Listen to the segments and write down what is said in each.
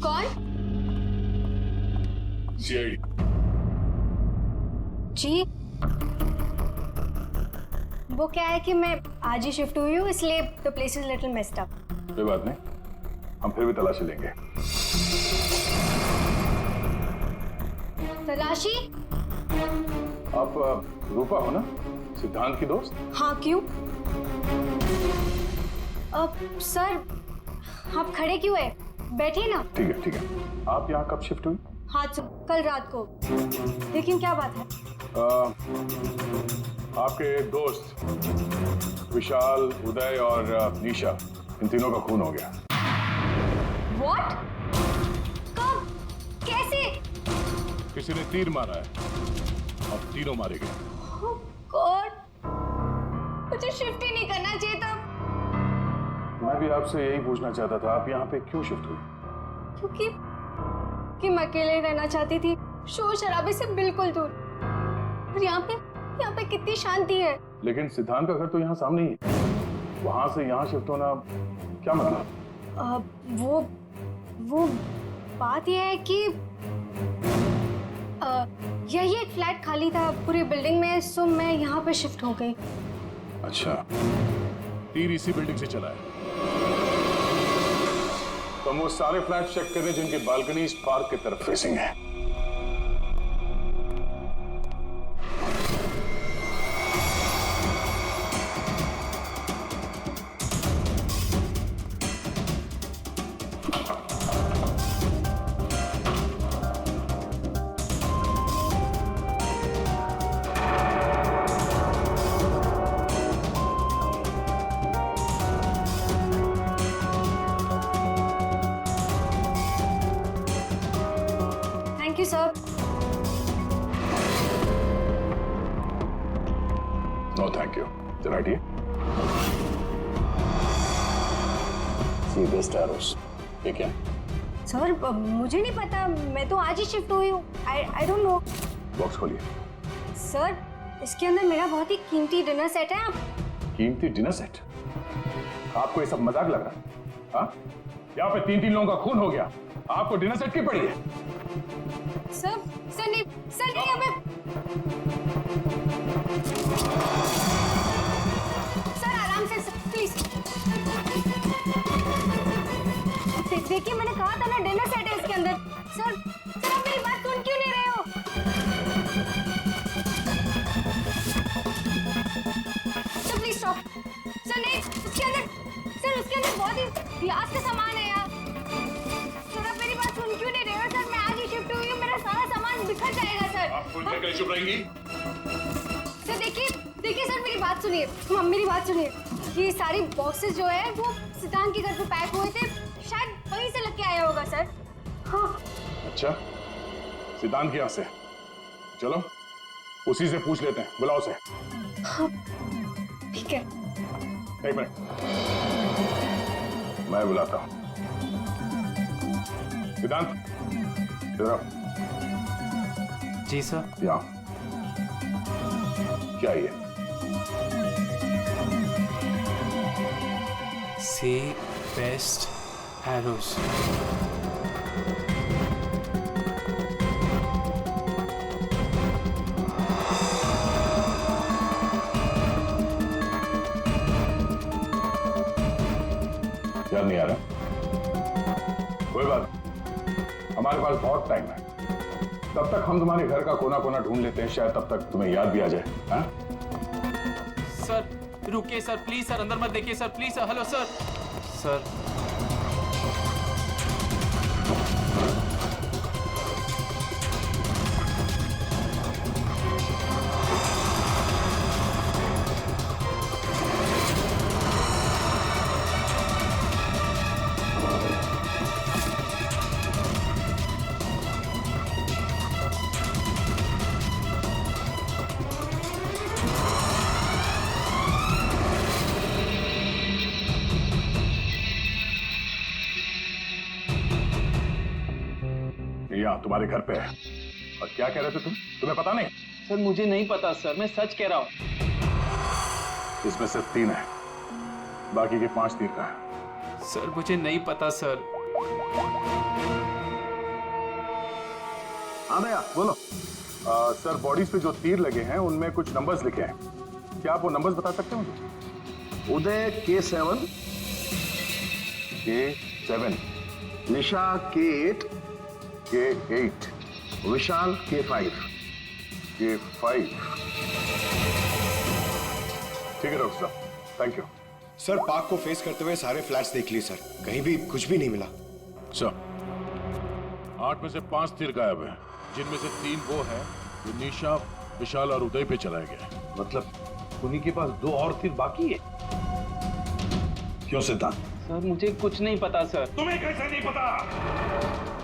कौन? सीआईडी। जी, वो क्या है कि मैं आज ही शिफ्ट हुई हूँ, इसलिए the place is little messed up. कोई बात नहीं, हम फिर भी तलाशी लेंगे। तलाशी? आप रूपा हो ना, सिद्धांत की दोस्त? हाँ, क्यों? सर, आप खड़े क्यों है? बैठिए ना। ठीक है ठीक है। आप यहाँ कब शिफ्ट हुई? हाँ, कल रात को। लेकिन क्या बात है? आपके एक दोस्त विशाल, उदय और निशा, इन तीनों का खून हो गया। What? कब? कैसे? किसी ने तीर मारा है और तीनों मारे गए। Oh God! मुझे शिफ्ट ही नहीं करना चाहिए था। मैं भी आपसे यही पूछना चाहता था, आप यहाँ पे क्यों शिफ्ट हुई? क्योंकि मैं अकेले रहना चाहती थी, शोर शराबे से बिल्कुल दूर। और यहाँ पे कितनी शांति है। लेकिन सिद्धांत का घर तो यहाँ सामने ही है, वहां से यहाँ शिफ्ट होना क्या मतलब? वो बात यह है कि यही एक फ्लैट खाली था पूरी बिल्डिंग में, सो मैं यहाँ पे शिफ्ट हो गई। अच्छा, तीर इसी बिल्डिंग से चला है। तो हम वो सारे फ्लैट चेक कर रहे हैं जिनकी बालकनी इस पार्क की तरफ फेसिंग है। Thank you sir. No thank you. चला ठीक सी बेस्ट एरोस। ठीक है सर, मुझे नहीं पता, मैं तो आज ही शिफ्ट हुई हूँ। I don't know. बॉक्स खोलिए। सर, इसके अंदर मेरा बहुत ही कीमती डिनर सेट है। आप कीमती डिनर सेट? आपको ये सब मजाक लग रहा है? हाँ, यहाँ पे तीन लोगों का खून हो गया, आपको डिनर सेट की पड़ी है? सर नहीं यहाँ पे। सर आराम से, प्लीज। देखिए, मैंने कहा था ना डिनर सेट है इसके अंदर। सर आप मेरी बात सुन क्यों नहीं रहे हो? Sir please stop. सर नहीं, उसके अंदर बहुत ही ग्लास का सामान है यार। सर आप मेरी बात सुन क्यों नहीं रहे हो? सर मैं आज ही शिफ्ट हुई हूँ, मेरा सारा सामान बिखर जाएगा सर। आप खुल के चुप रहेंगी? सर देखिए सर, मेरी बात सुनिए। मेरी बात सुनिए। ये सारी बॉक्सेस जो है वो सिद्धांत के घर पे पैक हुए थे, शायद वहीं से लेके आया होगा सर। हाँ। अच्छा, सिद्धांत के यहाँ से? चलो उसी से पूछ लेते हैं, बुलाओ उसे। हाँ, ठीक है। एक मिनट, मैं बुलाता हूँ। सिद्धांत, इधर आओ। जी सर। यहाँ क्या ये? से बेस्ट एरोस। याद नहीं आ रहा? कोई बात, हमारे पास बहुत टाइम है, तब तक हम तुम्हारे घर का कोना कोना ढूंढ लेते हैं, शायद तब तक तुम्हें याद भी आ जाए। हाँ? सर रुकिए सर, प्लीज सर, अंदर मत देखिए sir, please sir. Hello sir. Sir यहाँ तुम्हारे घर पे है। और क्या कह रहे थे तुम? तुम्हें पता नहीं? सर मुझे नहीं पता सर, मैं सच कह रहा हूँ। इसमें सिर्फ 3 है। बाकी के 5 तीर कहाँ हैं? सर मुझे नहीं पता सर। हाँ भैया बोलो। सर बॉडीज पे जो तीर लगे हैं उनमें कुछ नंबर्स लिखे हैं, क्या आप वो नंबर्स बता सकते हैं मुझे? उदय K7, K7, निशा K8, K8, विशाल K5। K5। ठीक है डॉक्टर साहब, थैंक यू। सर पार्क को फेस करते हुए सारे फ्लैट्स देख लिए सर, कहीं भी कुछ भी नहीं मिला। सर 8 में से 5 तीर गायब हैं, जिनमें से 3 वो हैं जो निशा, विशाल और उदय पे चलाए गए। मतलब उन्हीं के पास 2 और तीर बाकी है। क्यों सिद्धांत? सर मुझे कुछ नहीं पता सर। तुम्हें कैसे नहीं पता?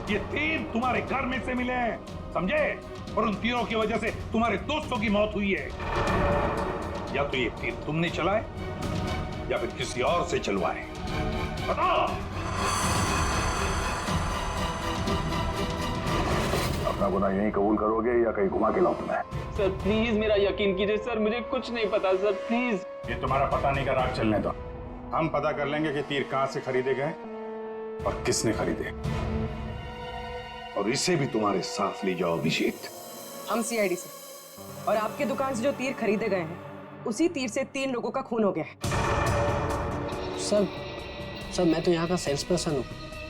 ये तीर तुम्हारे घर में से मिले हैं, समझे? और उन तीरों की वजह से तुम्हारे दोस्तों की मौत हुई है। या तो ये तीर तुमने चलाए या फिर किसी और से चलवाए, बताओ। अपना गुनाह यहीं कबूल करोगे या कहीं घुमा के लाऊं तुम्हें? सर प्लीज मेरा यकीन कीजिए सर, मुझे कुछ नहीं पता सर, प्लीज। ये तुम्हारा पता नहीं का राग चलने दो, हम पता कर लेंगे कि तीर कहां से खरीदे गए और किसने खरीदे। और इसे भी तुम्हारे साथ ले जाओ अभिषेक। हम सीआईडी से, और आपके दुकान से जो तीर खरीदे गए हैं उसी तीर से 3 लोगों का खून हो गया है। सर मैं तो यहाँ का सेल्स पर्सन हूँ,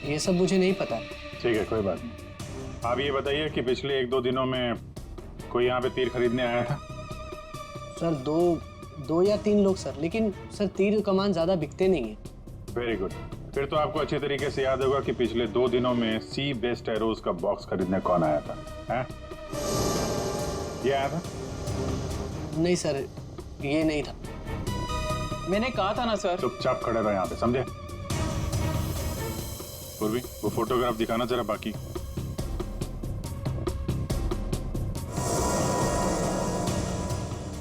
ये सब मुझे नहीं पता। ठीक है कोई बात नहीं। आप ये बताइए कि पिछले 1-2 दिनों में कोई यहाँ पे तीर खरीदने आया था? सर दो या 3 लोग सर, लेकिन सर तीर कमान ज्यादा बिकते नहीं है। वेरी गुड, फिर तो आपको अच्छे तरीके से याद होगा कि पिछले 2 दिनों में सी बेस्ड एरोज का बॉक्स खरीदने कौन आया था? हैं? ये आया था? नहीं सर, ये नहीं था। मैंने कहा था ना सर। चुपचाप खड़े रहो यहाँ पे, समझे? पूर्वी वो फोटोग्राफ दिखाना जरा। बाकी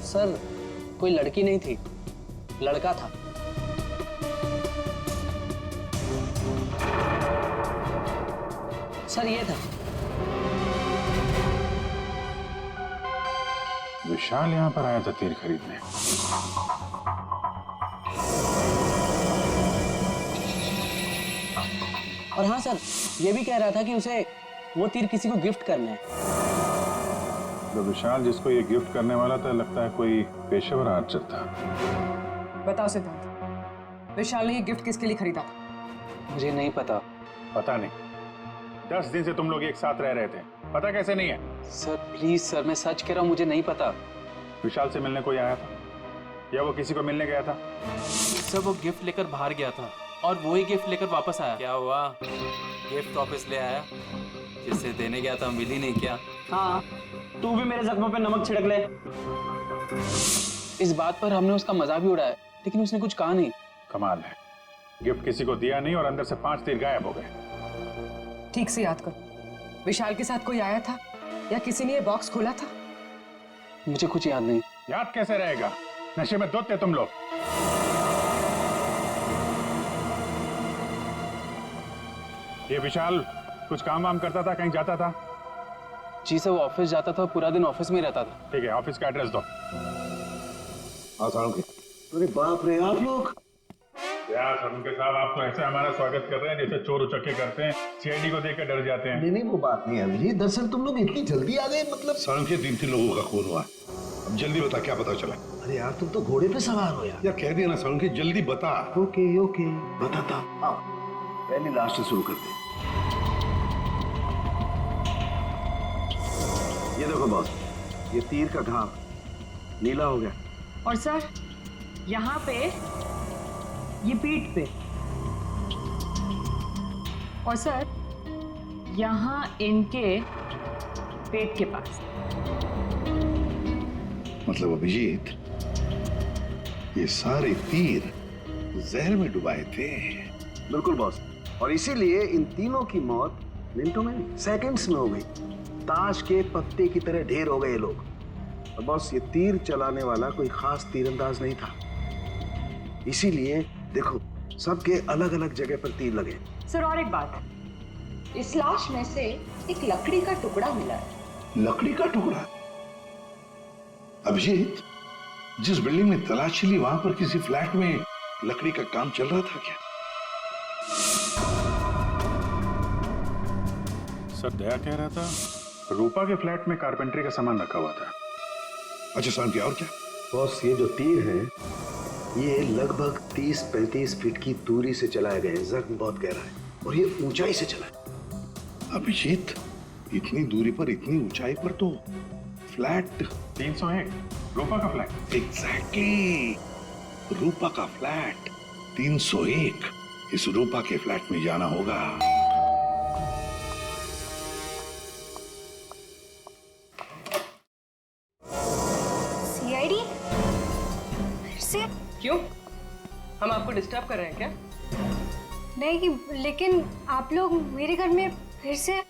सर कोई लड़की नहीं थी, लड़का था। सर ये था। विशाल यहाँ पर आया था तीर खरीदने। और हाँ सर, ये भी कह रहा था कि उसे वो तीर किसी को गिफ्ट करने हैं। तो विशाल जिसको ये गिफ्ट करने वाला था, लगता है कोई पेशेवर आर्चर था। बताओ सिद्धांत, विशाल ने ये गिफ्ट किसके लिए खरीदा था? मुझे नहीं पता। पता नहीं, 10 दिन से तुम लोग एक साथ रह रहे थे, पता कैसे नहीं है? सर प्लीज सर, मैं सच कह रहा हूँ, मुझे नहीं पता। विशाल से मिलने कोई आया था या वो किसी को मिलने गया था? सर वो गिफ्ट लेकर बाहर गया था और वो ही गिफ्ट लेकर वापस आया। क्या हुआ? गिफ्ट वापस ले आया? जिसे देने गया था मिली नहीं क्या? हाँ, तू भी मेरे जख्मों पे नमक छिड़क ले। इस बात पर हमने उसका मजाक भी उड़ाया, लेकिन उसने कुछ कहा नहीं। कमाल है, गिफ्ट किसी को दिया नहीं और अंदर से 5 तीर गायब हो गए। ठीक से याद करो, विशाल के साथ कोई आया था या किसी ने ये बॉक्स खोला था? मुझे कुछ याद नहीं। याद कैसे रहेगा, नशे में धुत थे तुम लोग। ये विशाल कुछ काम वाम करता था, कहीं जाता था? जी सर, वो ऑफिस जाता था, पूरा दिन ऑफिस में रहता था। ठीक है, ऑफिस का एड्रेस दो। आसान के। अरे बाप रे, आप लोग यार सरुण साहब, आप तो ऐसे हमारा स्वागत कर रहे हैं जैसे चोर उचक्के करते हैं, सीआईडी को देखकर डर जाते हैं। नहीं वो बात नहीं है अभिजीत, दरअसल तुम लोग इतनी जल्दी आ गए, मतलब सड़क के 3 लोगों का खून हुआ। अब जल्दी बता, क्या पता चला? अरे यार तुम तो घोड़े पे सवार हो यार। यार कह दिया ना सड़क के, जल्दी बता। ओके बताता। हाँ, पहले लास्ट से शुरू करते हैं। ये देखो बॉस, ये तीर का घाव नीला हो गया। और सर यहाँ पे, ये पीठ पे, और सर यहाँ इनके पेट के पास। मतलब अभिजीत, ये सारे तीर जहर में डुबाए थे। बिल्कुल बॉस, और इसीलिए इन तीनों की मौत मिनटों में नहीं, सेकंड्स में हो गई। ताश के पत्ते की तरह ढेर हो गए ये लोग। और बॉस, ये तीर चलाने वाला कोई खास तीरंदाज नहीं था, इसीलिए देखो सबके अलग अलग जगह पर तीर लगे। सर और एक बात, इस लाश में से एक लकड़ी का टुकड़ा मिला है। लकड़ी का टुकड़ा? अभिजीत, जिस बिल्डिंग में तलाशी ली वहां पर किसी फ्लैट में लकड़ी का काम चल रहा था क्या? सर दया कह रहा था रूपा के फ्लैट में कारपेंटरी का सामान रखा हुआ था। अच्छा साहब, क्या और क्या? बॉस, ये जो तीर है ये लगभग 30-35 फीट की दूरी से चलाए गए हैं। जख्म बहुत गहरा है और ये ऊंचाई से चला है। अभिजीत, इतनी दूरी पर, इतनी ऊंचाई पर तो फ्लैट 301 रूपा का फ्लैट। एग्जैक्टली, रूपा का फ्लैट 301। इस रूपा के फ्लैट में जाना होगा। सीआईडी फिर से? क्यों? हम आपको डिस्टर्ब कर रहे हैं क्या? नहीं, लेकिन आप लोग मेरे घर में फिर से?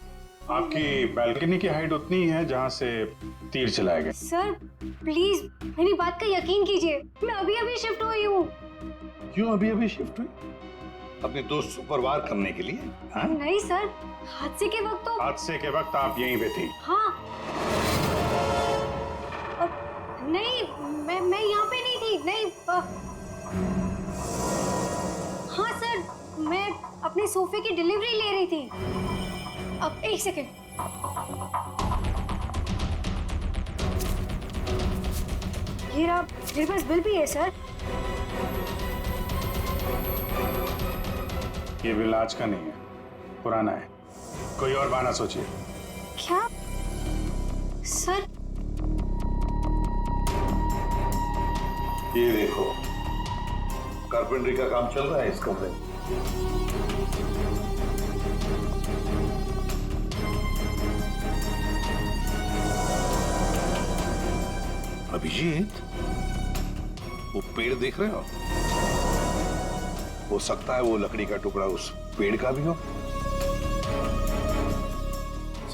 आपकी बालकनी की हाइट उतनी ही है जहां से तीर चलाए गए। सर प्लीज मेरी बात का यकीन कीजिए, मैं अभी अभी शिफ्ट हुई हूँ। क्यों अभी अभी शिफ्ट हुई? अपने दोस्त पर वार करने के लिए? हाँ? नहीं सर, हादसे के वक्त तो। हादसे के वक्त आप यहीं पे थी? हाँ। नहीं, मैं यहाँ पे नहीं थी। नहीं हाँ सर, मैं अपने सोफे की डिलीवरी ले रही थी। अब एक सेकेंड। ये रहा, मेरे पास बिल भी है सर। ये बिल आज का नहीं है, पुराना है। कोई और बहाना सोचिए। क्या सर? ये देखो, कारपेंटरी का काम चल रहा है इस कमरे में। अभिजीत, वो पेड़ देख रहे हो सकता है वो लकड़ी का टुकड़ा उस पेड़ का भी हो।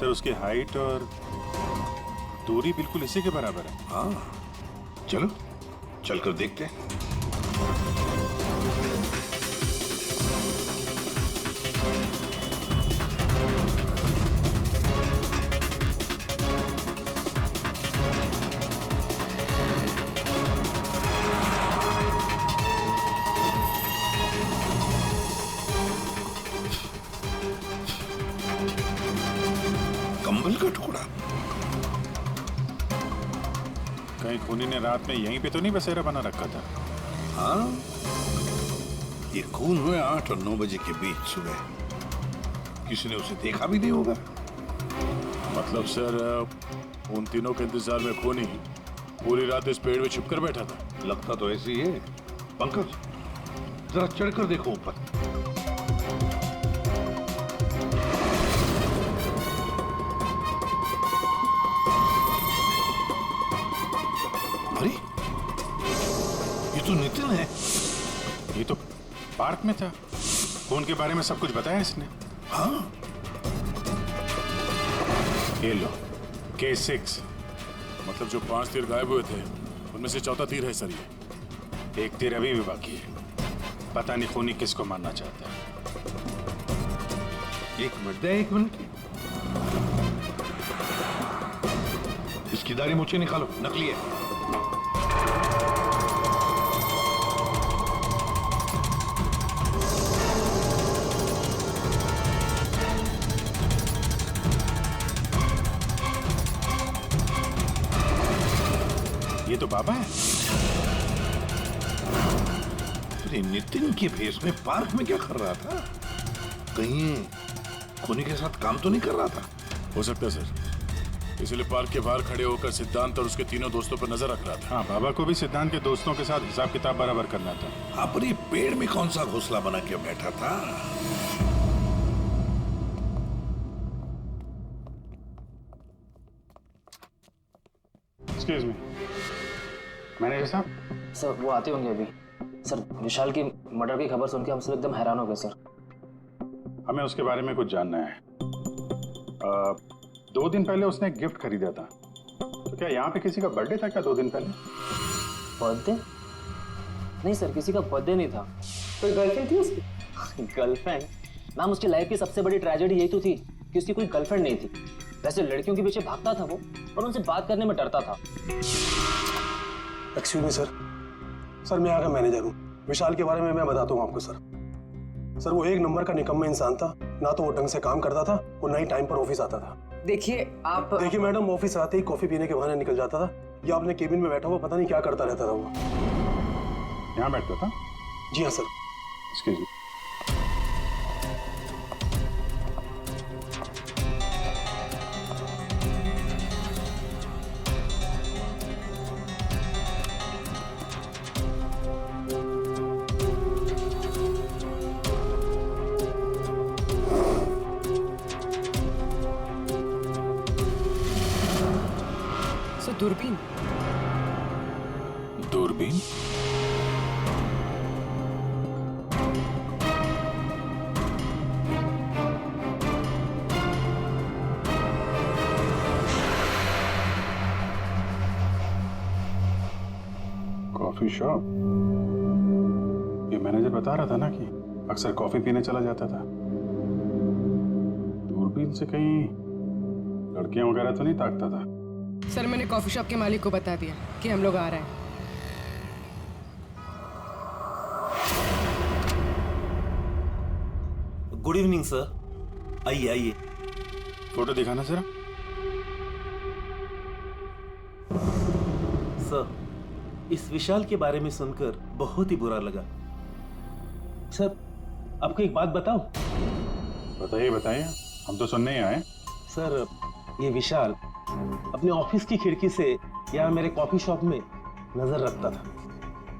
सर उसकी हाइट और दूरी बिल्कुल इसी के बराबर है। हाँ, चलो चलकर देखते हैं। कंबल का टुकड़ा। कहीं खूनी ने रात में यहीं पे तो नहीं बसेरा बना रखा था? हाँ, ये खून हुए 8 और 9 बजे के बीच सुबह। किसी ने उसे देखा भी नहीं होगा। मतलब सर उन तीनों के इंतजार में खूनी पूरी रात इस पेड़ में छुप कर बैठा था। लगता तो ऐसे ही है। पंकज, जरा चढ़कर देखो ऊपर। अरे, ये तो नितिन है। ये तो पार्क में था। खून के बारे में सब कुछ बताया इसने। हाँ, ये लो K6। मतलब जो 5 तीर गायब हुए थे उनमें से चौथा तीर है सर। ये एक तीर अभी भी बाकी है। पता नहीं खूनी किसको मारना चाहता है। एक मिनट दे, एक मिनट। इसकी दाढ़ी मूछें निकालो, नकली है। ये तो बाबा है। अरे नितिन के भेष में पार्क में क्या कर रहा था? कहीं खूनी के साथ काम तो नहीं कर रहा था? हो सकता है सर, इसलिए पार्क के बाहर खड़े होकर सिद्धांत और उसके तीनों दोस्तों पर नजर रख रहा था। हाँ, बाबा को भी सिद्धांत के दोस्तों के साथ हिसाब किताब बराबर करना था। हाँ, पर ये पेड़ में कौन सा घोंसला बना के बैठा था? एक्सक्यूज मी, मैनेजर साहब। सर वो आते होंगे अभी। सर विशाल की मर्डर की खबर सुन के हम सब एकदम हैरान हो गए सर। हमें उसके बारे में कुछ जानना है। 2 दिन पहले उसने एक गिफ्ट खरीदा था, तो क्या यहाँ पे किसी का बर्थडे था क्या 2 दिन पहले? बर्थडे? नहीं सर, किसी का बर्थडे नहीं था। कोई गर्लफ्रेंड थी उसकी? गर्लफ्रेंड? मैम उसकी लाइफ की सबसे बड़ी ट्रेजेडी यही तो थी कि उसकी कोई गर्लफ्रेंड नहीं थी। वैसे लड़कियों के पीछे भागता था वो, और उनसे बात करने में डरता था। एक्सक्यूज मी सर, सर मैं यहाँ का मैनेजर हूँ। विशाल के बारे में मैं बताता हूँ आपको सर। सर वो एक नंबर का निकम्मा इंसान था, ना तो वो ढंग से काम करता था और ना ही टाइम पर ऑफिस आता था। देखिए आप देखिए मैडम, ऑफिस आते ही कॉफी पीने के बहाने निकल जाता था या अपने केबिन में बैठा हुआ पता नहीं क्या करता रहता था वो। यहाँ बैठता था? जी हाँ सर। Excuse me. दूरबीन दूरबीन? Coffee shop? ये मैनेजर बता रहा था ना कि अक्सर कॉफी पीने चला जाता था। दूरबीन से कहीं लड़कियां वगैरह तो नहीं ताकता था? सर मैंने कॉफी शॉप के मालिक को बता दिया कि हम लोग आ रहे हैं। गुड इवनिंग सर, आइए आइए। फोटो दिखाना जरा। सर इस विशाल के बारे में सुनकर बहुत ही बुरा लगा। सर आपको एक बात बताऊं? बताइए बताइए, हम तो सुनने ही आए। सर ये विशाल अपने ऑफिस की खिड़की से यहाँ मेरे कॉफी शॉप में नजर रखता था,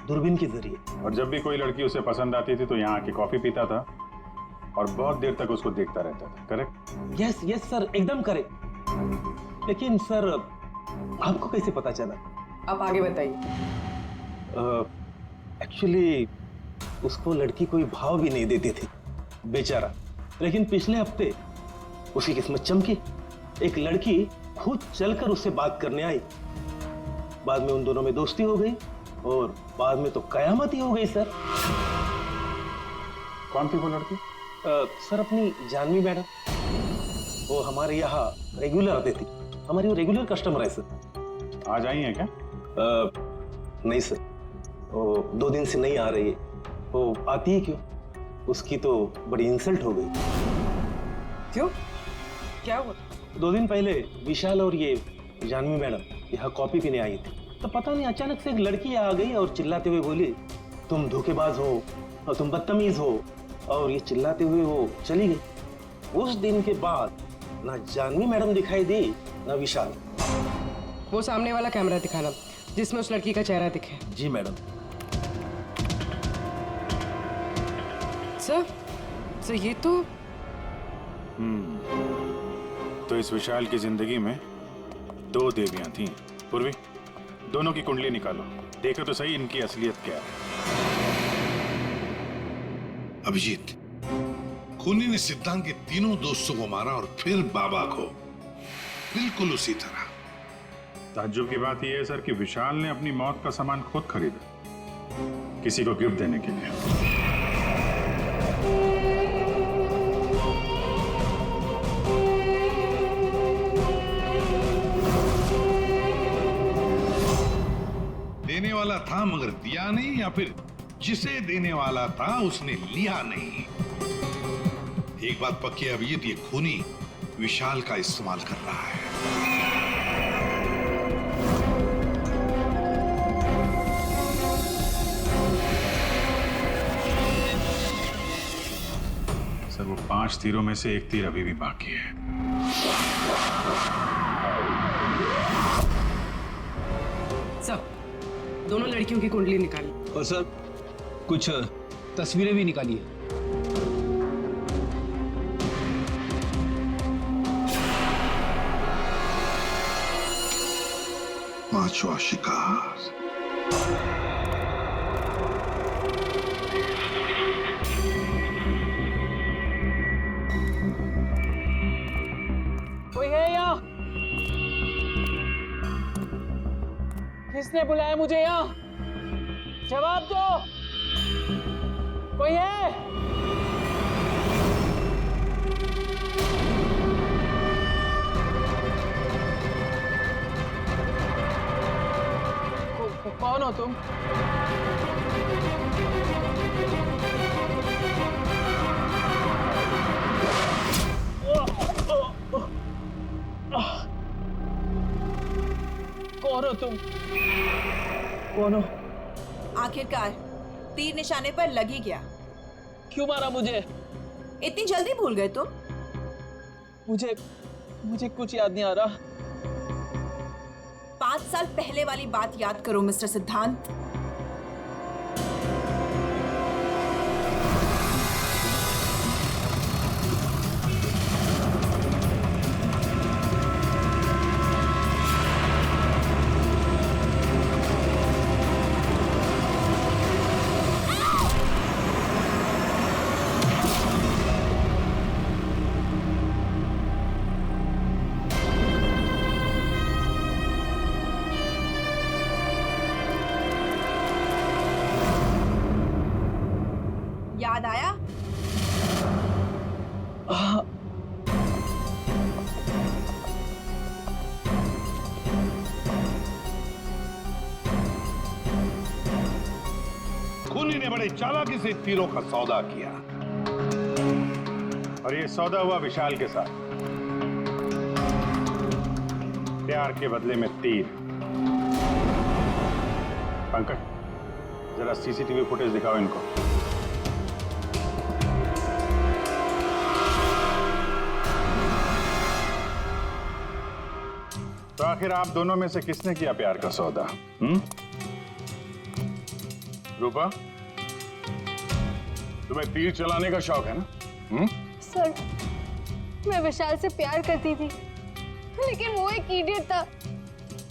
दूरबीन के जरिए। और जब भी कोई लड़की उसे पसंद आती थी तो यहाँ आके कॉफी पीता था और बहुत देर तक उसको देखता रहता था। करेक्ट? यस यस सर, एकदम करेक्ट। लेकिन सर आपको कैसे पता चला? आप आगे बताइए। एक्चुअली उसको लड़की कोई भाव भी नहीं देती थी बेचारा, लेकिन पिछले हफ्ते उसकी किस्मत चमकी। एक लड़की खुद चलकर उससे बात करने आई। बाद में उन दोनों में दोस्ती हो गई और बाद में तो कयामत ही हो गई सर। कौन थी वो लड़की? सर अपनी जानवी मैडम, वो हमारे यहाँ रेगुलर आती थी, हमारी वो रेगुलर कस्टमर है सर। आज आई है क्या? नहीं सर, वो 2 दिन से नहीं आ रही है। वो आती है क्यों? उसकी तो बड़ी इंसल्ट हो गई। क्यों, क्या हुआ? 2 दिन पहले विशाल और ये जानवी मैडम यहाँ कॉफी पीने आई थी, तो पता नहीं अचानक से एक लड़की आ गई और चिल्लाते हुए बोली तुम धोखेबाज हो और तुम बदतमीज हो, और ये चिल्लाते हुए वो चली गई। उस दिन के बाद ना जानवी मैडम दिखाई दी ना विशाल। वो सामने वाला कैमरा दिखाना जिसमें उस लड़की का चेहरा दिखे। जी मैडम। सर ये तो तो इस विशाल की जिंदगी में 2 देवियां थीं। पूर्वी, दोनों की कुंडली निकालो, देखो तो सही इनकी असलियत क्या है। अभिजीत, खूनी ने सिद्धांत के तीनों दोस्तों को मारा और फिर बाबा को, बिल्कुल उसी तरह। ताज्जुब की बात यह है सर कि विशाल ने अपनी मौत का सामान खुद खरीदा, किसी को गिफ्ट देने के लिए। देने वाला था मगर दिया नहीं, या फिर जिसे देने वाला था उसने लिया नहीं। एक बात पक्की है अभिजीत, ये खूनी विशाल का इस्तेमाल कर रहा है। सर वो 5 तीरों में से 1 तीर अभी भी बाकी है। सर दोनों लड़कियों की कुंडली निकाली और सर कुछ तस्वीरें भी निकाली है। पांचवा शिकार। कोई है यहाँ? किसने बुलाया मुझे यहाँ? जवाब दो, कोई है? कौन हो तुम? कौन हो तुम? कौन हो? आखिरकार तीर निशाने पर लग ही गया। क्यों मारा मुझे? इतनी जल्दी भूल गए तुम? मुझे कुछ याद नहीं आ रहा। 5 साल पहले वाली बात याद करो मिस्टर सिद्धांत। याद आया? खूनी ने बड़े चालाकी से तीरों का सौदा किया और ये सौदा हुआ विशाल के साथ। प्यार के बदले में तीर। पंकज, जरा सीसीटीवी फुटेज दिखाओ इनको। तो आखिर आप दोनों में से किसने किया प्यार का सौदा? रूपा, तुम्हें तीर चलाने का शौक है ना? सर, मैं विशाल से प्यार करती थी, लेकिन वो एक इडियट था।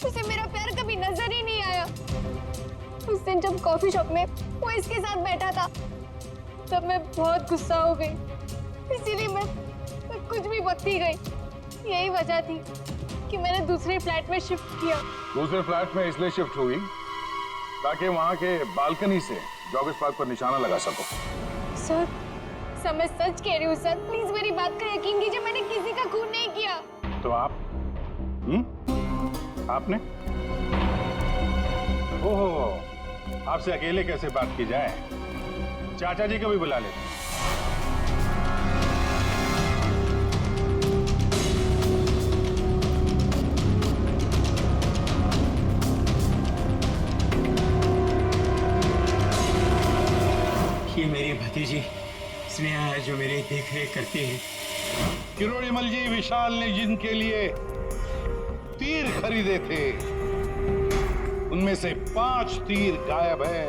उसे मेरा प्यार कभी नजर ही नहीं आया। उस दिन जब कॉफी शॉप में वो इसके साथ बैठा था, तब मैं बहुत गुस्सा हो गई। इसीलिए मैं कुछ भी बकती गई। यही वजह थी कि मैंने दूसरे फ्लैट में शिफ्ट किया। दूसरे फ्लैट में इसलिए शिफ्ट हुई ताकि वहां के बालकनी से जॉगिस पार्क पर निशाना लगा सको। सर, मैं सच कह रही हूँ सर। प्लीज मेरी बात का यकीन कीजिए, मैंने किसी का खून नहीं किया। तो आप? आपने? ओहो, आपसे अकेले कैसे बात की जाए? चाचा जी को भी बुला लेते। ये मेरी भतीजी स्नेहा है जो मेरी देख रेख करती है। किरोड़ीमल जी, विशाल ने जिनके लिए तीर खरीदे थे उनमें से 5 तीर गायब है।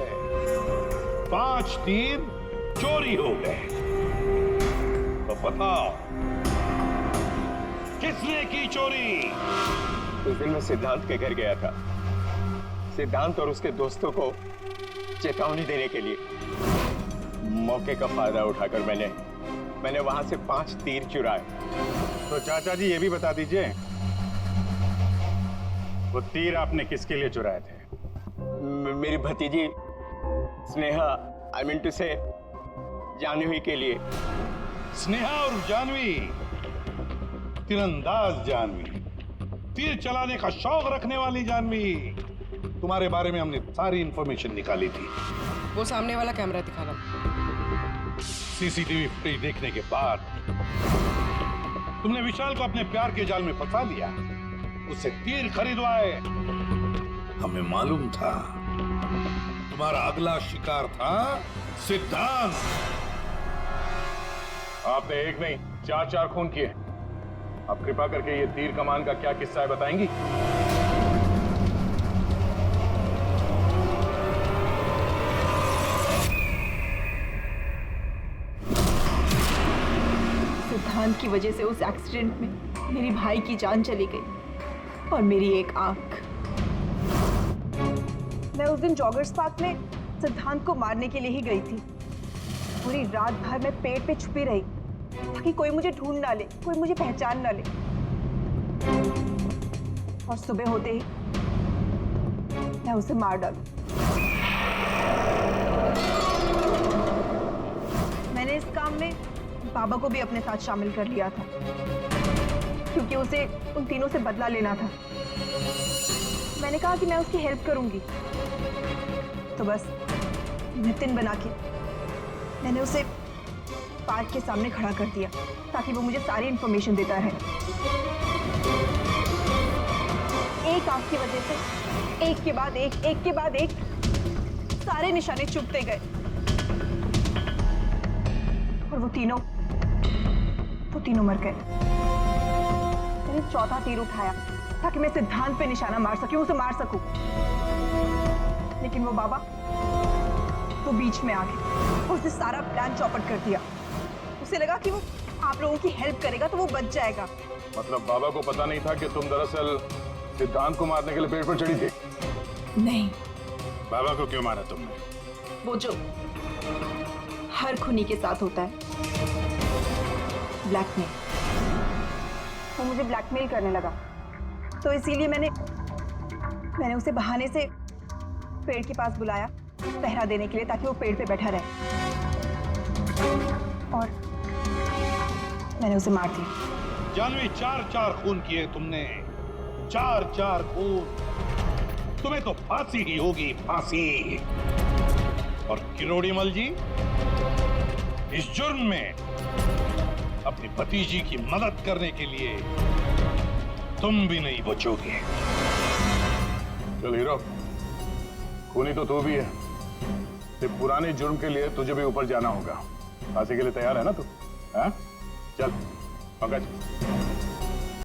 5 तीर चोरी हो गए। तो बताओ किसने की चोरी? उस दिन मैं सिद्धांत के घर गया था, सिद्धांत और उसके दोस्तों को चेतावनी देने के लिए। मौके का फायदा उठाकर मैंने वहां से 5 तीर चुराए। तो चाचा जी ये भी बता दीजिए, वो तीर आपने किसके लिए चुराए थे? मेरी भतीजी स्नेहा, आई मीन टू से जानवी के लिए। स्नेहा और जानवी, तीरंदाज जानवी, तीर चलाने का शौक रखने वाली जानवी। तुम्हारे बारे में हमने सारी इंफॉर्मेशन निकाली थी। वो सामने वाला कैमरा दिखाना। सीसीटीवी फुटेज देखने के बाद तुमने विशाल को अपने प्यार के जाल में फंसा लिया, उससे तीर खरीदवाए। हमें मालूम था तुम्हारा अगला शिकार था सिद्धांत। आपने एक नहीं 4 खून किए। आप कृपा करके ये तीर कमान का क्या किस्सा है बताएंगी? सिद्धांत की वजह से उस एक्सीडेंट में मेरी भाई की जान चली गई और मेरी एक आंख। मैं उस दिन जॉगर्स पार्क में सिद्धांत को मारने के लिए ही गई थी। पूरी रात भर मैं पेड़ पे छुपी रही ताकि कोई मुझे ढूंढ ना ले, कोई मुझे पहचान ना ले। और सुबह होते ही मैं उसे मार डालूं। मैंने इस काम में बाबा को भी अपने साथ शामिल कर लिया था क्योंकि उसे उन तीनों से बदला लेना था। मैंने कहा कि मैं उसकी हेल्प करूंगी। तो बस नितिन बना के मैंने उसे पार्क के सामने खड़ा कर दिया ताकि वो मुझे सारी इंफॉर्मेशन देता रहे। एक आंख की वजह से एक के बाद एक सारे निशाने चुभते गए और वो तीनों मर गए। मैंने चौथा तीर उठाया ताकि मैं सिद्धांत पे निशाना मार सकूं, उसे मार सकूं, लेकिन वो बाबा वो बीच में आ गए और उसने सारा प्लान चौपट कर दिया। उसे लगा कि वो आप लोगों की हेल्प करेगा तो वो बच जाएगा। मतलब बाबा को पता नहीं था कि तुम दरअसल सिद्धांत को मारने के लिए पेड़ पर चढ़ी थी? नहीं। बाबा को क्यों मारा तुमने? वो जो हर खूनी के साथ होता है, ब्लैकमेल। वो मुझे ब्लैकमेल करने लगा, तो इसीलिए मैंने उसे बहाने से पेड़ के पास बुलाया पहरा देने के लिए ताकि वो पेड़ पे बैठा रहे, और मैंने उसे मार दिया। जानवी, 4 खून किए तुमने, 4 खून। तुम्हें तो फांसी ही होगी, फांसी। और किरोड़ीमल जी, इस जुर्म में अपनी भतीजी की मदद करने के लिए तुम भी नहीं बचोगे। चल हीरो, खूनी तो तू भी है। ते पुराने जुर्म के लिए तुझे भी ऊपर जाना होगा। फांसी के लिए तैयार है ना तू? हाँ? चल पंकज।